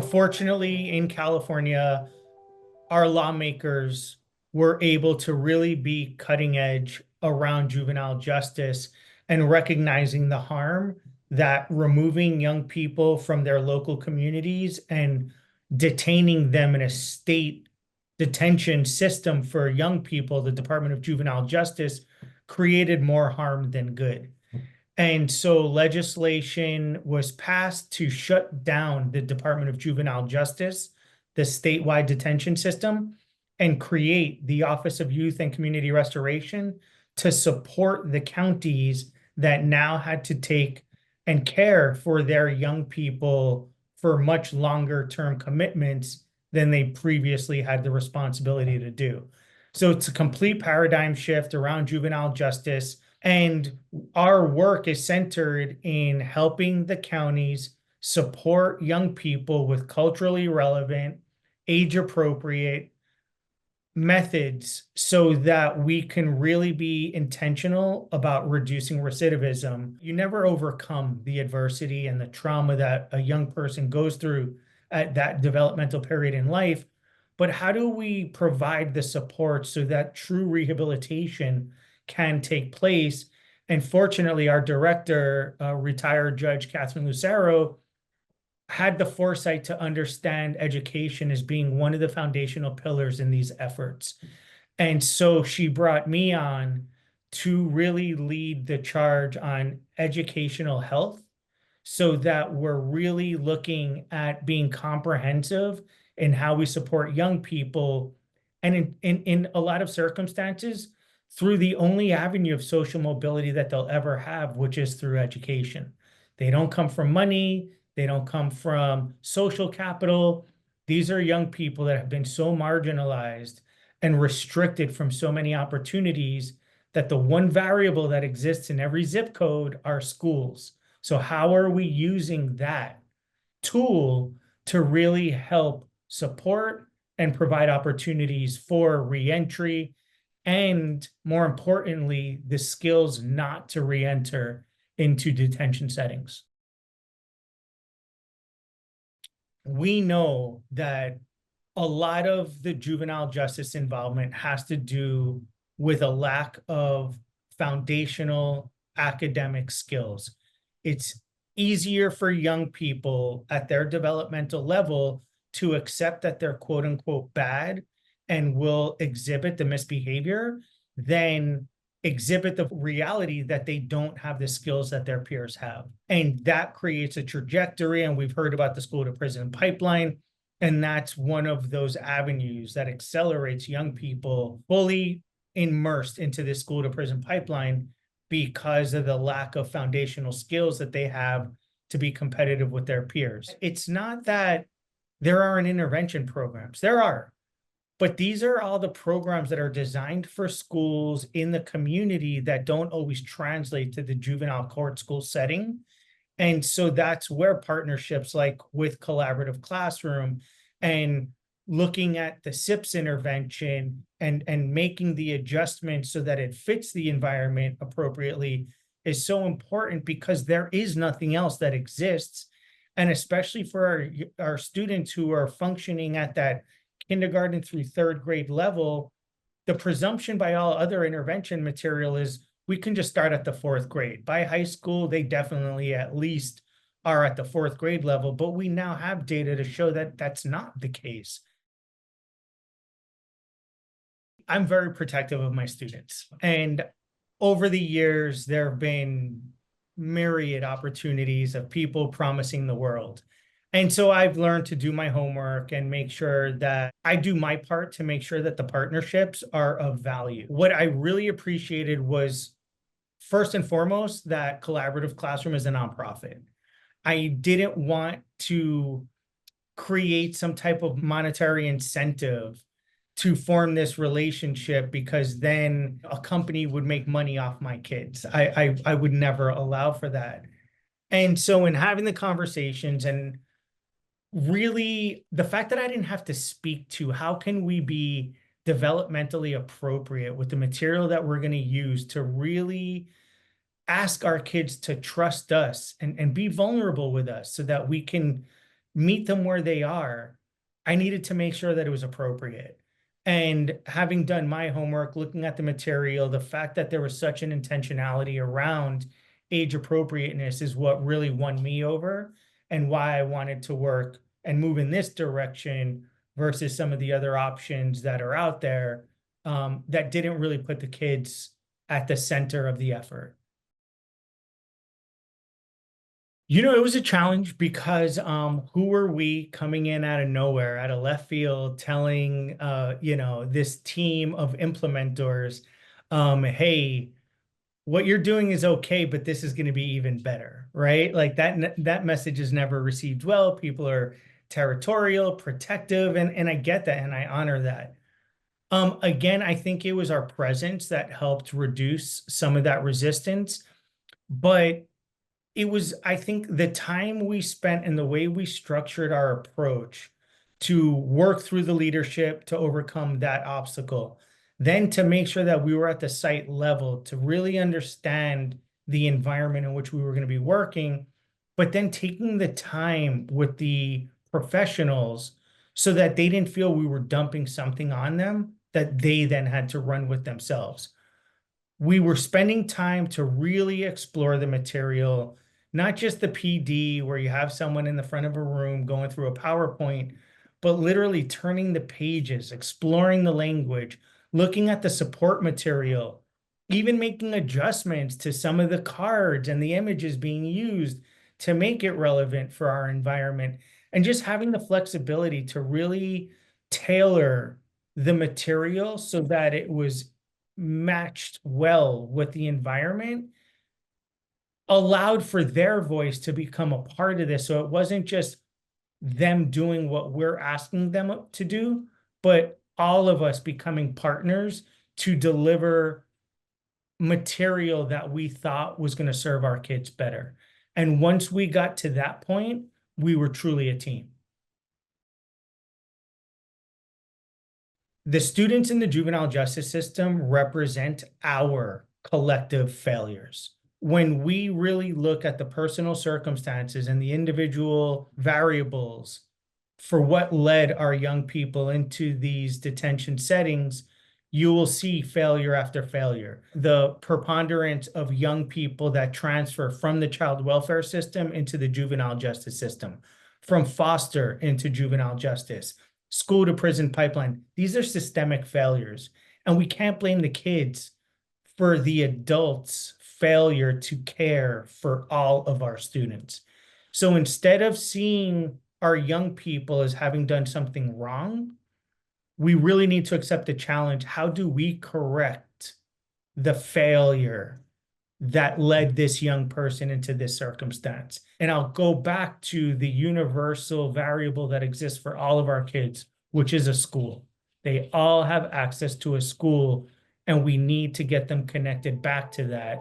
Fortunately in California, our lawmakers were able to really be cutting edge around juvenile justice and recognizing the harm that removing young people from their local communities and detaining them in a state detention system for young people, the Department of Juvenile Justice, created more harm than good. And so legislation was passed to shut down the Department of Juvenile Justice, the statewide detention system, and create the Office of Youth and Community Restoration to support the counties that now had to take and care for their young people for much longer term commitments than they previously had the responsibility to do. So it's a complete paradigm shift around juvenile justice. And our work is centered in helping the counties support young people with culturally relevant, age-appropriate methods so that we can really be intentional about reducing recidivism. You never overcome the adversity and the trauma that a young person goes through at that developmental period in life, but how do we provide the support so that true rehabilitation can take place? And fortunately, our director, retired Judge Catherine Lucero, had the foresight to understand education as being one of the foundational pillars in these efforts. And so she brought me on to really lead the charge on educational health so that we're really looking at being comprehensive in how we support young people. And in a lot of circumstances, through the only avenue of social mobility that they'll ever have, which is through education. They don't come from money. They don't come from social capital. These are young people that have been so marginalized and restricted from so many opportunities that the one variable that exists in every zip code are schools. So how are we using that tool to really help support and provide opportunities for reentry and, more importantly, the skills not to reenter into detention settings? We know that a lot of the juvenile justice involvement has to do with a lack of foundational academic skills. It's easier for young people at their developmental level to accept that they're quote unquote bad and will exhibit the misbehavior than exhibit the reality that they don't have the skills that their peers have. And that creates a trajectory. And we've heard about the school to prison pipeline. And that's one of those avenues that accelerates young people fully immersed into this school to prison pipeline because of the lack of foundational skills that they have to be competitive with their peers. It's not that there aren't intervention programs. There are. But these are all the programs that are designed for schools in the community that don't always translate to the juvenile court school setting. And so that's where partnerships like with Collaborative Classroom and looking at the SIPPS intervention and making the adjustments so that it fits the environment appropriately is so important, because there is nothing else that exists. And especially for our students who are functioning at that kindergarten through third grade level, the presumption by all other intervention material is we can just start at the fourth grade. By high school, they definitely at least are at the fourth grade level, but we now have data to show that that's not the case. I'm very protective of my students. And over the years, there have been myriad opportunities of people promising the world. And so I've learned to do my homework and make sure that I do my part to make sure that the partnerships are of value. What I really appreciated was, first and foremost, that Collaborative Classroom is a nonprofit. I didn't want to create some type of monetary incentive to form this relationship because then a company would make money off my kids. I would never allow for that. And so in having the conversations and really the fact that I didn't have to speak to how can we be developmentally appropriate with the material that we're going to use to really ask our kids to trust us and be vulnerable with us so that we can meet them where they are, I needed to make sure that it was appropriate. And having done my homework, looking at the material, the fact that there was such an intentionality around age appropriateness is what really won me over, and why I wanted to work and move in this direction versus some of the other options that are out there, that didn't really put the kids at the center of the effort. It was a challenge because who were we coming in out of nowhere, out of left field, telling this team of implementors, hey, what you're doing is okay, but this is going to be even better, right? Like that message is never received well. People are territorial, protective, and I get that and I honor that. Again, I think it was our presence that helped reduce some of that resistance, but it was, I think, the time we spent and the way we structured our approach to work through the leadership to overcome that obstacle, then to make sure that we were at the site level to really understand the environment in which we were going to be working, but then taking the time with the professionals so that they didn't feel we were dumping something on them that they then had to run with themselves. We were spending time to really explore the material, not just the PD where you have someone in the front of a room going through a PowerPoint, but literally turning the pages, exploring the language, looking at the support material, even making adjustments to some of the cards and the images being used to make it relevant for our environment, and just having the flexibility to really tailor the material so that it was matched well with the environment, allowed for their voice to become a part of this. So it wasn't just them doing what we're asking them to do, but all of us becoming partners to deliver material that we thought was going to serve our kids better. And once we got to that point, we were truly a team. The students in the juvenile justice system represent our collective failures. When we really look at the personal circumstances and the individual variables for what led our young people into these detention settings, you will see failure after failure. The preponderance of young people that transfer from the child welfare system into the juvenile justice system, from foster into juvenile justice, school to prison pipeline, these are systemic failures. And we can't blame the kids for the adults' failure to care for all of our students. So instead of seeing our young people as having done something wrong, we really need to accept the challenge. How do we correct the failure that led this young person into this circumstance? And I'll go back to the universal variable that exists for all of our kids, which is a school. They all have access to a school, and we need to get them connected back to that